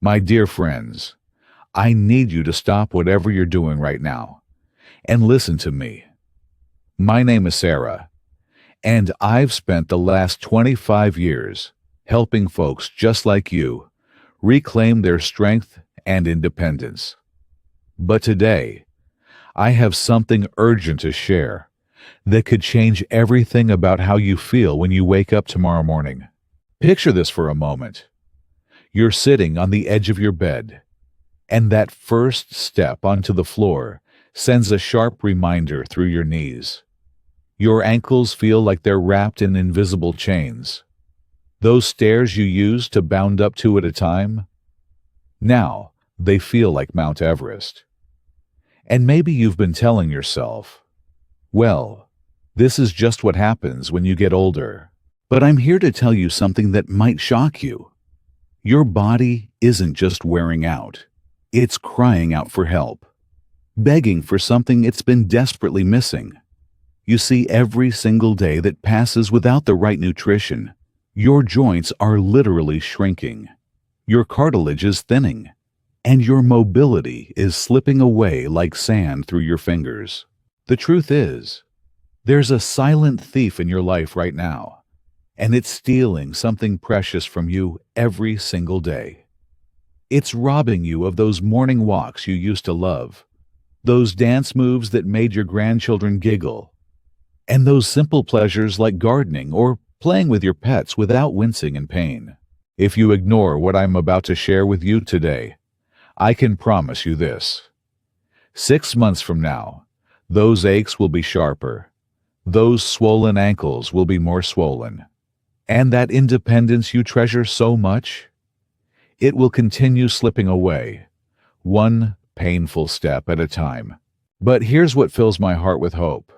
My dear friends, I need you to stop whatever you're doing right now and listen to me. My name is Sarah, and I've spent the last 25 years helping folks just like you reclaim their strength and independence. But today, I have something urgent to share that could change everything about how you feel when you wake up tomorrow morning. Picture this for a moment. You're sitting on the edge of your bed, and that first step onto the floor sends a sharp reminder through your knees. Your ankles feel like they're wrapped in invisible chains. Those stairs you used to bound up two at a time? Now, they feel like Mount Everest. And maybe you've been telling yourself, well, this is just what happens when you get older. But I'm here to tell you something that might shock you. Your body isn't just wearing out. It's crying out for help, begging for something it's been desperately missing. You see, every single day that passes without the right nutrition, your joints are literally shrinking. Your cartilage is thinning, and your mobility is slipping away like sand through your fingers. The truth is, there's a silent thief in your life right now, and it's stealing something precious from you every single day. It's robbing you of those morning walks you used to love, those dance moves that made your grandchildren giggle, and those simple pleasures like gardening or playing with your pets without wincing in pain. If you ignore what I'm about to share with you today, I can promise you this. 6 months from now, those aches will be sharper. Those swollen ankles will be more swollen. And that independence you treasure so much, it will continue slipping away, one painful step at a time. But here's what fills my heart with hope,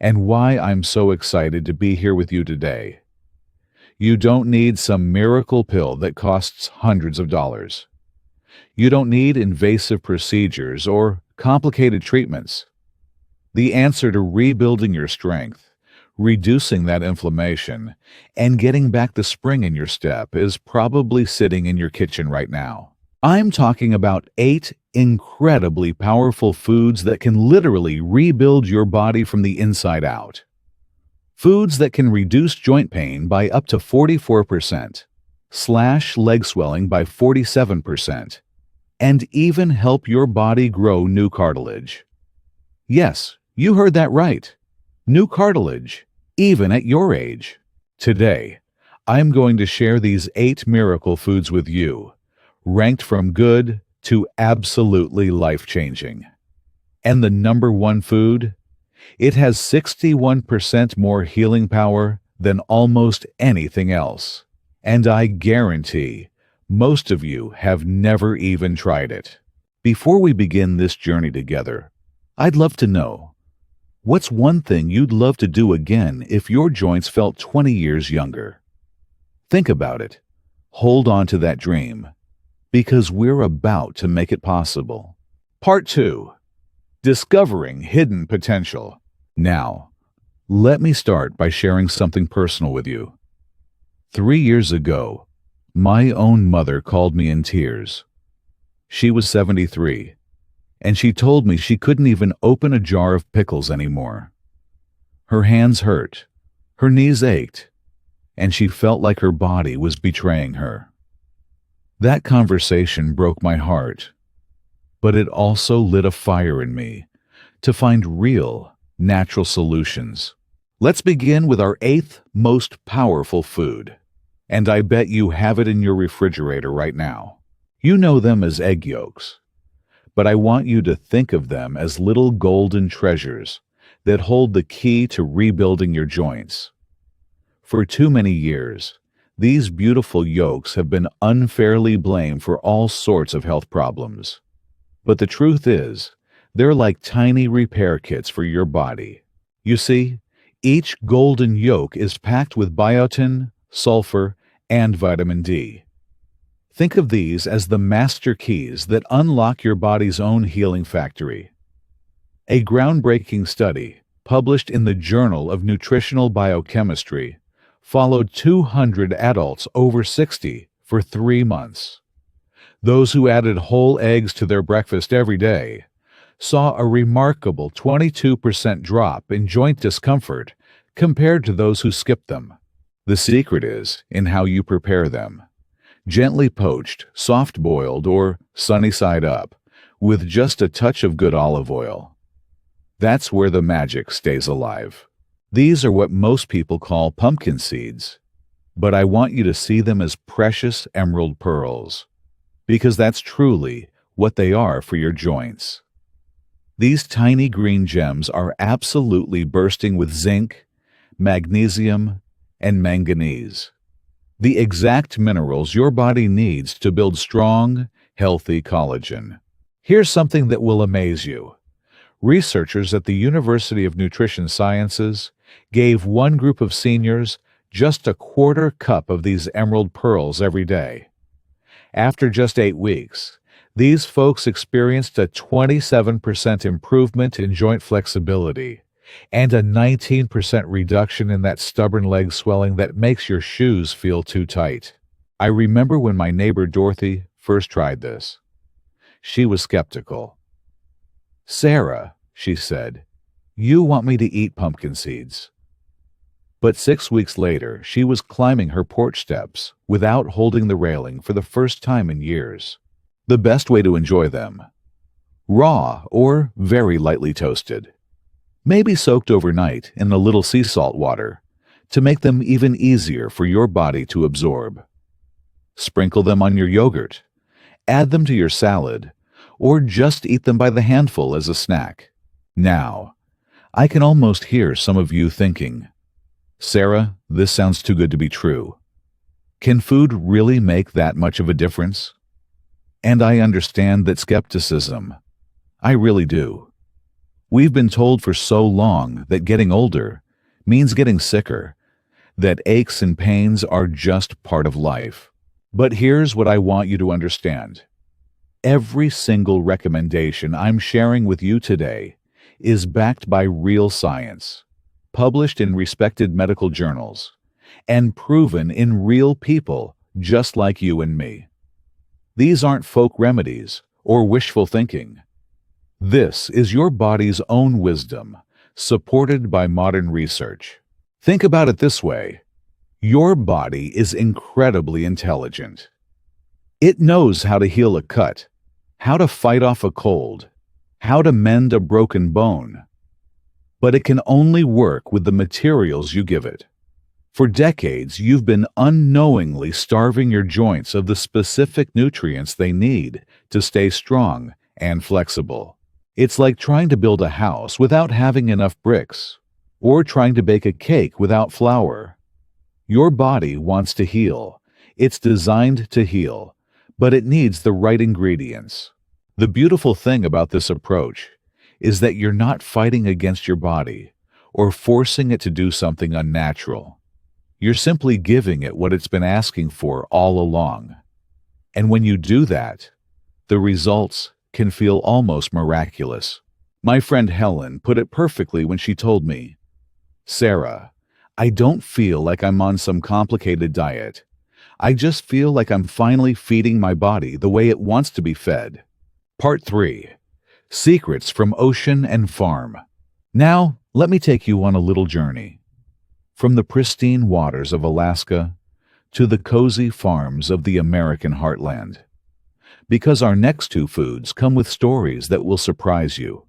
and why I'm so excited to be here with you today. You don't need some miracle pill that costs hundreds of dollars. You don't need invasive procedures or complicated treatments. The answer to rebuilding your strength, reducing that inflammation, and getting back the spring in your step is probably sitting in your kitchen right now. I'm talking about 8 incredibly powerful foods that can literally rebuild your body from the inside out. Foods that can reduce joint pain by up to 44%, slash leg swelling by 47%, and even help your body grow new cartilage. Yes, you heard that right. New cartilage, even at your age. Today, I'm going to share these 8 miracle foods with you, ranked from good to absolutely life-changing. And the number one food? It has 61% more healing power than almost anything else. And I guarantee most of you have never even tried it. Before we begin this journey together, I'd love to know, what's one thing you'd love to do again if your joints felt 20 years younger? Think about it. Hold on to that dream, because we're about to make it possible. Part 2. Discovering hidden potential. Now, let me start by sharing something personal with you. 3 years ago, my own mother called me in tears. She was 73, and she told me she couldn't even open a jar of pickles anymore. Her hands hurt, her knees ached, and she felt like her body was betraying her. That conversation broke my heart, but it also lit a fire in me to find real, natural solutions. Let's begin with our 8th most powerful food, and I bet you have it in your refrigerator right now. You know them as egg yolks, but I want you to think of them as little golden treasures that hold the key to rebuilding your joints. For too many years, these beautiful yolks have been unfairly blamed for all sorts of health problems. But the truth is, they're like tiny repair kits for your body. You see, each golden yolk is packed with biotin, sulfur, and vitamin D. Think of these as the master keys that unlock your body's own healing factory. A groundbreaking study, published in the Journal of Nutritional Biochemistry, followed 200 adults over 60 for 3 months. Those who added whole eggs to their breakfast every day saw a remarkable 22% drop in joint discomfort compared to those who skipped them. The secret is in how you prepare them. Gently poached, soft-boiled, or sunny side up, with just a touch of good olive oil. That's where the magic stays alive. These are what most people call pumpkin seeds, but I want you to see them as precious emerald pearls, because that's truly what they are for your joints. These tiny green gems are absolutely bursting with zinc, magnesium, and manganese, the exact minerals your body needs to build strong, healthy collagen. Here's something that will amaze you. Researchers at the University of Nutrition Sciences gave one group of seniors just a quarter cup of these emerald pearls every day. After just 8 weeks, these folks experienced a 27% improvement in joint flexibility and a 19% reduction in that stubborn leg swelling that makes your shoes feel too tight. I remember when my neighbor Dorothy first tried this. She was skeptical. "Sarah," she said, "you want me to eat pumpkin seeds." But 6 weeks later, she was climbing her porch steps without holding the railing for the first time in years. The best way to enjoy them: raw or very lightly toasted. Maybe soaked overnight in a little sea salt water to make them even easier for your body to absorb. Sprinkle them on your yogurt, add them to your salad, or just eat them by the handful as a snack. Now, I can almost hear some of you thinking, "Sarah, this sounds too good to be true. Can food really make that much of a difference?" And I understand that skepticism. I really do. We've been told for so long that getting older means getting sicker, that aches and pains are just part of life. But here's what I want you to understand. Every single recommendation I'm sharing with you today is backed by real science, published in respected medical journals, and proven in real people just like you and me. These aren't folk remedies or wishful thinking. This is your body's own wisdom, supported by modern research. Think about it this way. Your body is incredibly intelligent. It knows how to heal a cut, how to fight off a cold, how to mend a broken bone. But it can only work with the materials you give it. For decades, you've been unknowingly starving your joints of the specific nutrients they need to stay strong and flexible. It's like trying to build a house without having enough bricks, or trying to bake a cake without flour. Your body wants to heal. It's designed to heal, but it needs the right ingredients. The beautiful thing about this approach is that you're not fighting against your body or forcing it to do something unnatural. You're simply giving it what it's been asking for all along. And when you do that, the results can feel almost miraculous. My friend Helen put it perfectly when she told me, "Sarah, I don't feel like I'm on some complicated diet. I just feel like I'm finally feeding my body the way it wants to be fed." Part 3. Secrets from Ocean and Farm. Now, let me take you on a little journey. From the pristine waters of Alaska to the cozy farms of the American heartland. Because our next two foods come with stories that will surprise you.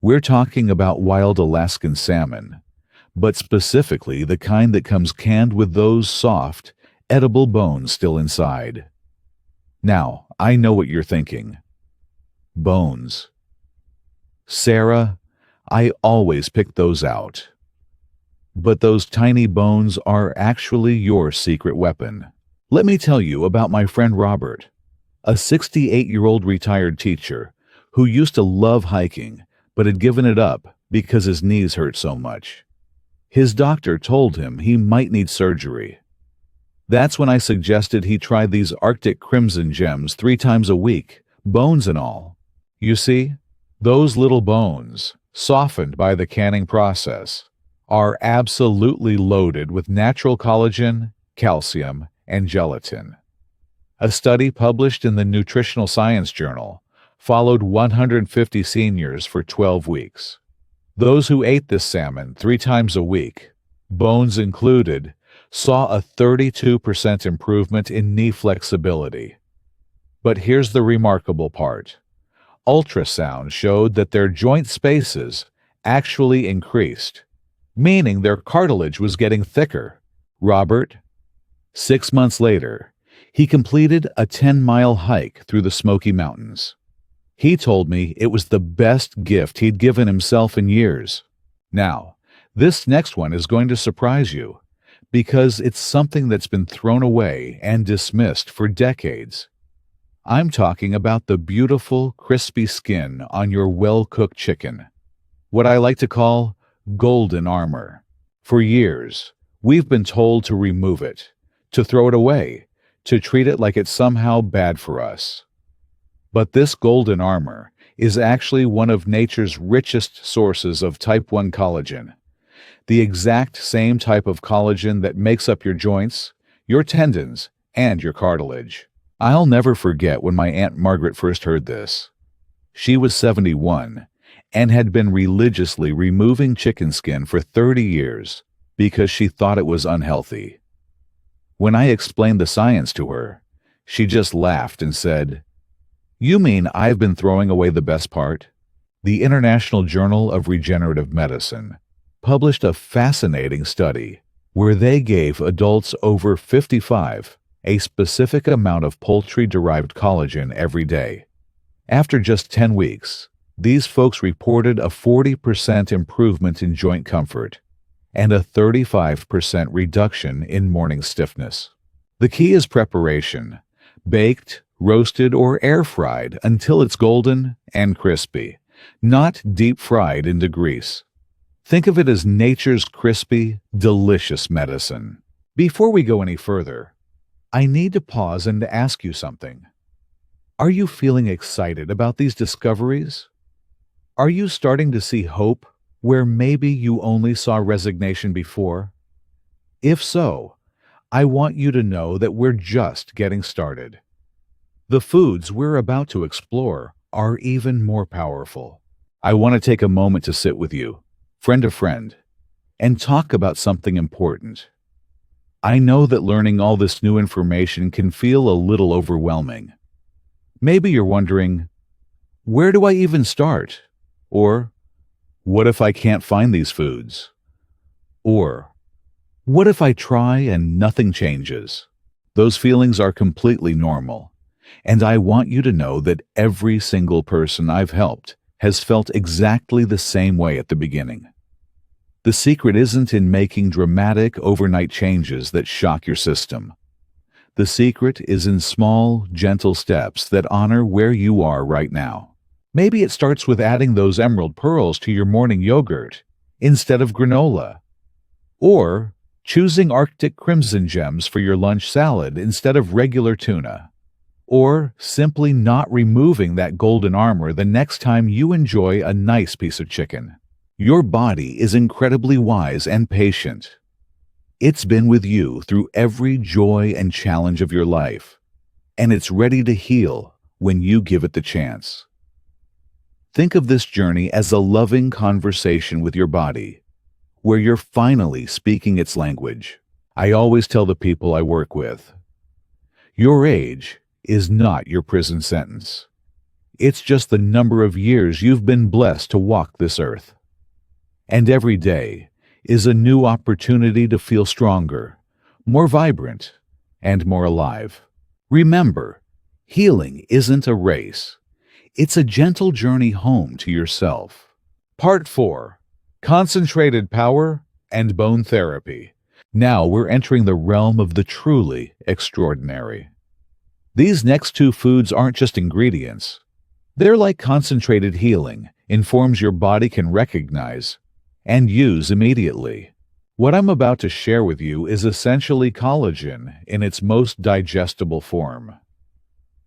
We're talking about wild Alaskan salmon, but specifically the kind that comes canned with those soft, edible bones still inside. Now, I know what you're thinking. Bones. Sarah, I always pick those out. But those tiny bones are actually your secret weapon. Let me tell you about my friend Robert, a 68-year-old retired teacher who used to love hiking but had given it up because his knees hurt so much. His doctor told him he might need surgery. That's when I suggested he try these Arctic crimson gems 3 times a week, bones and all. You see, those little bones, softened by the canning process, are absolutely loaded with natural collagen, calcium, and gelatin. A study published in the Nutritional Science Journal followed 150 seniors for 12 weeks. Those who ate this salmon 3 times a week, bones included, saw a 32% improvement in knee flexibility. But here's the remarkable part. Ultrasound showed that their joint spaces actually increased, meaning their cartilage was getting thicker. Robert, 6 months later, he completed a 10-mile hike through the Smoky Mountains. He told me it was the best gift he'd given himself in years. Now, this next one is going to surprise you, because it's something that's been thrown away and dismissed for decades. I'm talking about the beautiful, crispy skin on your well-cooked chicken, what I like to call golden armor. For years, we've been told to remove it, to throw it away, to treat it like it's somehow bad for us. But this golden armor is actually one of nature's richest sources of type 1 collagen, the exact same type of collagen that makes up your joints, your tendons, and your cartilage. I'll never forget when my Aunt Margaret first heard this. She was 71 and had been religiously removing chicken skin for 30 years because she thought it was unhealthy. When I explained the science to her, she just laughed and said, "You mean I've been throwing away the best part?" The International Journal of Regenerative Medicine published a fascinating study where they gave adults over 55 a specific amount of poultry-derived collagen every day. After just 10 weeks, these folks reported a 40% improvement in joint comfort and a 35% reduction in morning stiffness. The key is preparation: baked, roasted, or air-fried until it's golden and crispy, not deep-fried into grease. Think of it as nature's crispy, delicious medicine. Before we go any further, I need to pause and ask you something. Are you feeling excited about these discoveries? Are you starting to see hope where maybe you only saw resignation before? If so, I want you to know that we're just getting started. The foods we're about to explore are even more powerful. I want to take a moment to sit with you, friend to friend, and talk about something important. I know that learning all this new information can feel a little overwhelming. Maybe you're wondering, where do I even start? Or, what if I can't find these foods? Or, what if I try and nothing changes? Those feelings are completely normal, and I want you to know that every single person I've helped has felt exactly the same way at the beginning. The secret isn't in making dramatic overnight changes that shock your system. The secret is in small, gentle steps that honor where you are right now. Maybe it starts with adding those emerald pearls to your morning yogurt instead of granola, or choosing Arctic crimson gems for your lunch salad instead of regular tuna, or simply not removing that golden armor the next time you enjoy a nice piece of chicken. Your body is incredibly wise and patient. It's been with you through every joy and challenge of your life, and it's ready to heal when you give it the chance. Think of this journey as a loving conversation with your body, where you're finally speaking its language. I always tell the people I work with, your age is not your prison sentence. It's just the number of years you've been blessed to walk this earth. And every day is a new opportunity to feel stronger, more vibrant, and more alive. Remember, healing isn't a race. It's a gentle journey home to yourself. Part 4. Concentrated Power and Bone Therapy. Now we're entering the realm of the truly extraordinary. These next 2 foods aren't just ingredients. They're like concentrated healing in forms your body can recognize and use immediately. What I'm about to share with you is essentially collagen in its most digestible form.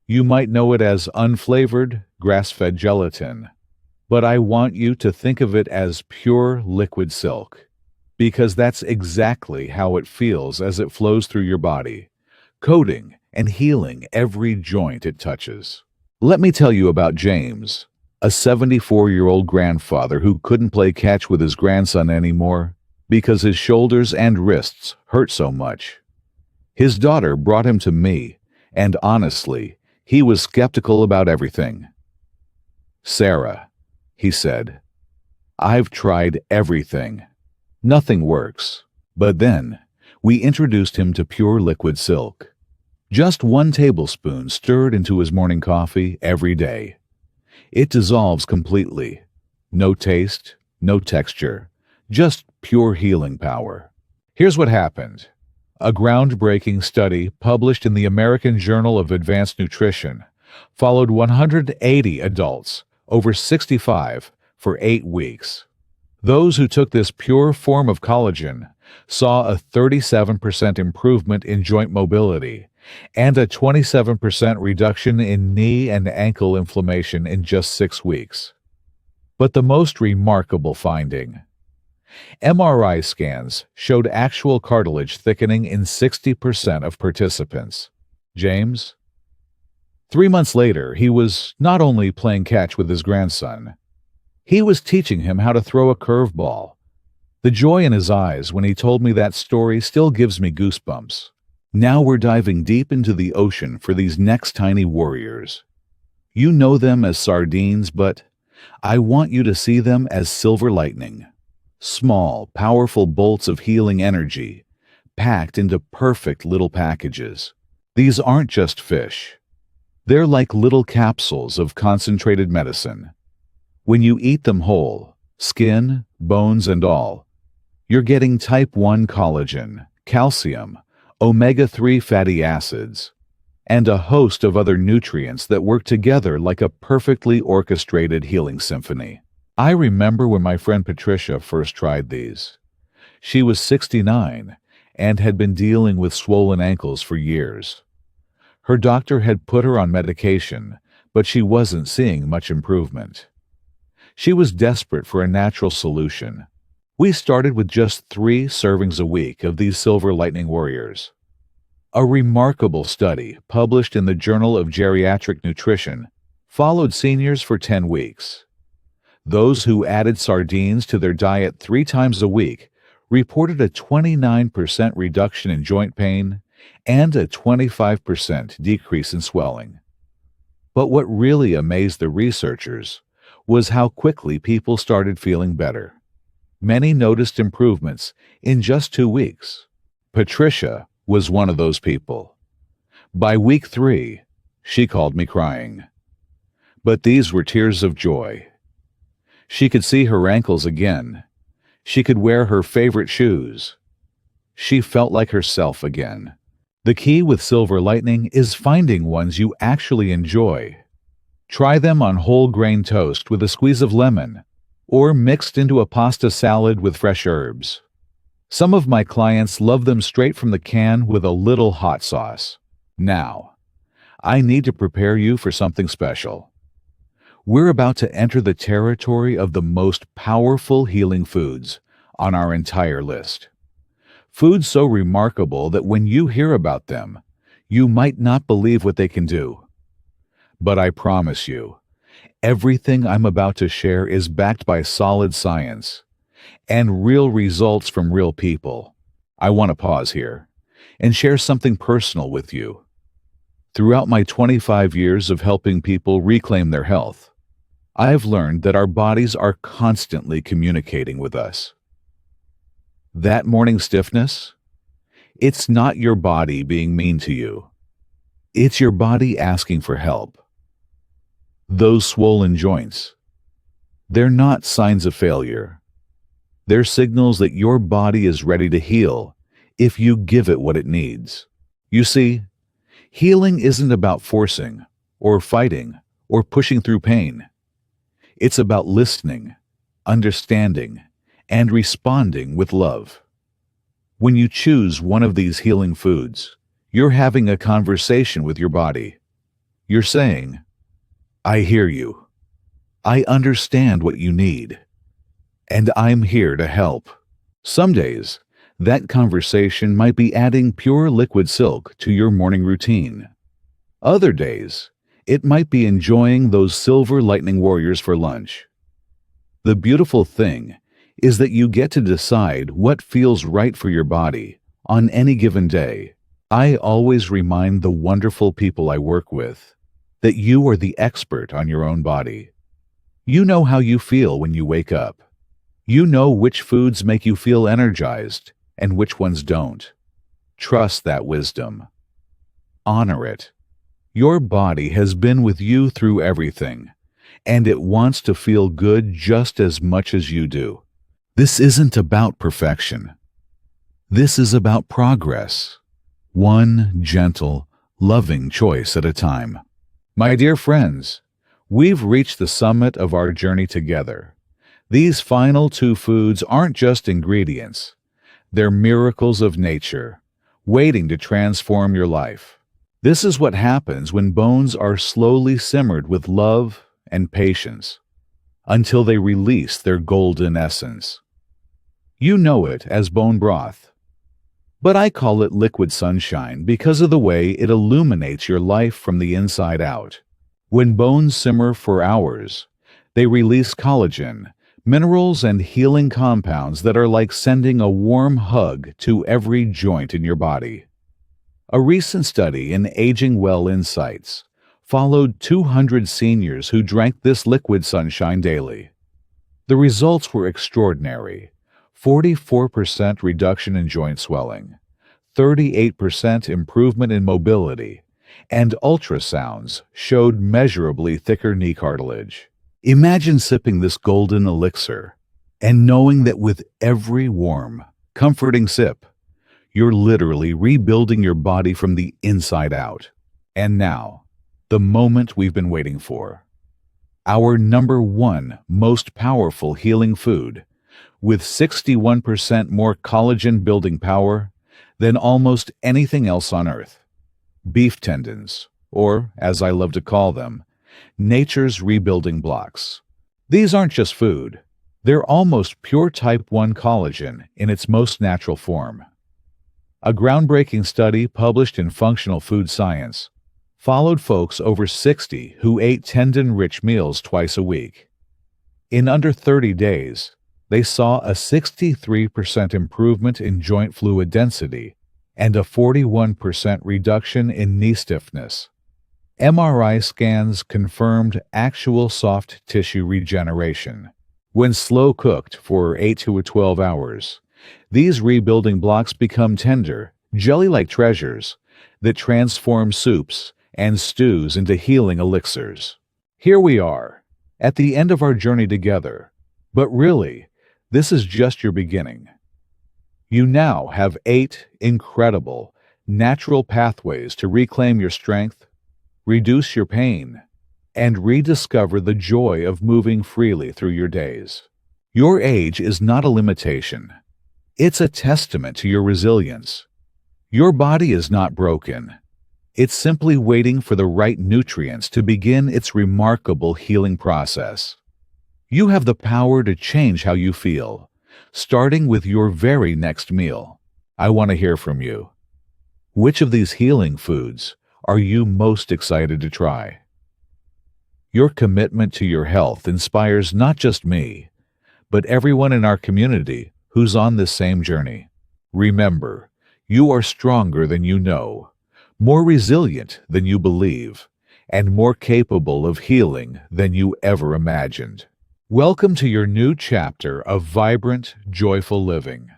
You might know it as unflavored, grass-fed gelatin, but I want you to think of it as pure liquid silk, because that's exactly how it feels as it flows through your body, coating and healing every joint it touches. Let me tell you about James, a 74-year-old grandfather who couldn't play catch with his grandson anymore because his shoulders and wrists hurt so much. His daughter brought him to me, and honestly, he was skeptical about everything. "Sarah," he said, "I've tried everything. Nothing works." But then, we introduced him to pure liquid silk. Just 1 tablespoon stirred into his morning coffee every day. It dissolves completely. No taste, no texture, just pure healing power. Here's what happened. A groundbreaking study published in the American Journal of Advanced Nutrition followed 180 adults over 65 for 8 weeks. Those who took this pure form of collagen saw a 37% improvement in joint mobility and a 27% reduction in knee and ankle inflammation in just 6 weeks. But the most remarkable finding: MRI scans showed actual cartilage thickening in 60% of participants. James? 3 months later, he was not only playing catch with his grandson, he was teaching him how to throw a curveball. The joy in his eyes when he told me that story still gives me goosebumps. Now we're diving deep into the ocean for these next tiny warriors. You know them as sardines, but I want you to see them as silver lightning. Small, powerful bolts of healing energy, packed into perfect little packages. These aren't just fish. They're like little capsules of concentrated medicine. When you eat them whole, skin, bones, and all, you're getting type 1 collagen, calcium, omega-3 fatty acids, and a host of other nutrients that work together like a perfectly orchestrated healing symphony. I remember when my friend Patricia first tried these. She was 69 and had been dealing with swollen ankles for years. Her doctor had put her on medication, but she wasn't seeing much improvement. She was desperate for a natural solution. We started with just 3 servings a week of these Silver Lightning Warriors. A remarkable study published in the Journal of Geriatric Nutrition followed seniors for 10 weeks. Those who added sardines to their diet 3 times a week reported a 29% reduction in joint pain and a 25% decrease in swelling. But what really amazed the researchers was how quickly people started feeling better. Many noticed improvements in just 2 weeks. Patricia was one of those people. By week 3, she called me crying. But these were tears of joy. She could see her ankles again. She could wear her favorite shoes. She felt like herself again. The key with Silver Lightning is finding ones you actually enjoy. Try them on whole grain toast with a squeeze of lemon, or mixed into a pasta salad with fresh herbs. Some of my clients love them straight from the can with a little hot sauce. Now, I need to prepare you for something special. We're about to enter the territory of the most powerful healing foods on our entire list. Foods so remarkable that when you hear about them, you might not believe what they can do. But I promise you, everything I'm about to share is backed by solid science and real results from real people. I want to pause here and share something personal with you. Throughout my 25 years of helping people reclaim their health, I've learned that our bodies are constantly communicating with us. That morning stiffness? It's not your body being mean to you. It's your body asking for help. Those swollen joints, they're not signs of failure. They're signals that your body is ready to heal if you give it what it needs. You see, healing isn't about forcing or fighting or pushing through pain. It's about listening, understanding, and responding with love. When you choose one of these healing foods, you're having a conversation with your body. You're saying, "I hear you. I understand what you need. And I'm here to help." Some days, That conversation might be adding pure liquid silk to your morning routine. Other days, it might be enjoying those silver lightning warriors for lunch. The beautiful thing is that you get to decide what feels right for your body on any given day. I always remind the wonderful people I work with that you are the expert on your own body. You know how you feel when you wake up. You know which foods make you feel energized and which ones don't. Trust that wisdom. Honor it. Your body has been with you through everything, and it wants to feel good just as much as you do. This isn't about perfection. This is about progress. One gentle, loving choice at a time. My dear friends, we've reached the summit of our journey together. These final two foods aren't just ingredients. They're miracles of nature, waiting to transform your life. This is what happens when bones are slowly simmered with love and patience, until they release their golden essence. You know it as bone broth, but I call it liquid sunshine because of the way it illuminates your life from the inside out. When bones simmer for hours, they release collagen, minerals, and healing compounds that are like sending a warm hug to every joint in your body. A recent study in Aging Well Insights followed 200 seniors who drank this liquid sunshine daily. The results were extraordinary. 44% reduction in joint swelling, 38% improvement in mobility, and ultrasounds showed measurably thicker knee cartilage. Imagine sipping this golden elixir and knowing that with every warm, comforting sip, you're literally rebuilding your body from the inside out. And now, the moment we've been waiting for. Our number one most powerful healing food, with 61% more collagen-building power than almost anything else on Earth. Beef tendons, or, as I love to call them, nature's rebuilding blocks. These aren't just food. They're almost pure type 1 collagen in its most natural form. A groundbreaking study published in Functional Food Science followed folks over 60 who ate tendon-rich meals twice a week. In under 30 days, they saw a 63% improvement in joint fluid density and a 41% reduction in knee stiffness. MRI scans confirmed actual soft tissue regeneration. When slow cooked for 8 to 12 hours, these rebuilding blocks become tender, jelly-like treasures that transform soups and stews into healing elixirs. Here we are, at the end of our journey together, but really, this is just your beginning. You now have 8 incredible, natural pathways to reclaim your strength, reduce your pain, and rediscover the joy of moving freely through your days. Your age is not a limitation. It's a testament to your resilience. Your body is not broken. It's simply waiting for the right nutrients to begin its remarkable healing process. You have the power to change how you feel, starting with your very next meal. I want to hear from you. Which of these healing foods are you most excited to try? Your commitment to your health inspires not just me, but everyone in our community who's on this same journey. Remember, you are stronger than you know, more resilient than you believe, and more capable of healing than you ever imagined. Welcome to your new chapter of vibrant, joyful living.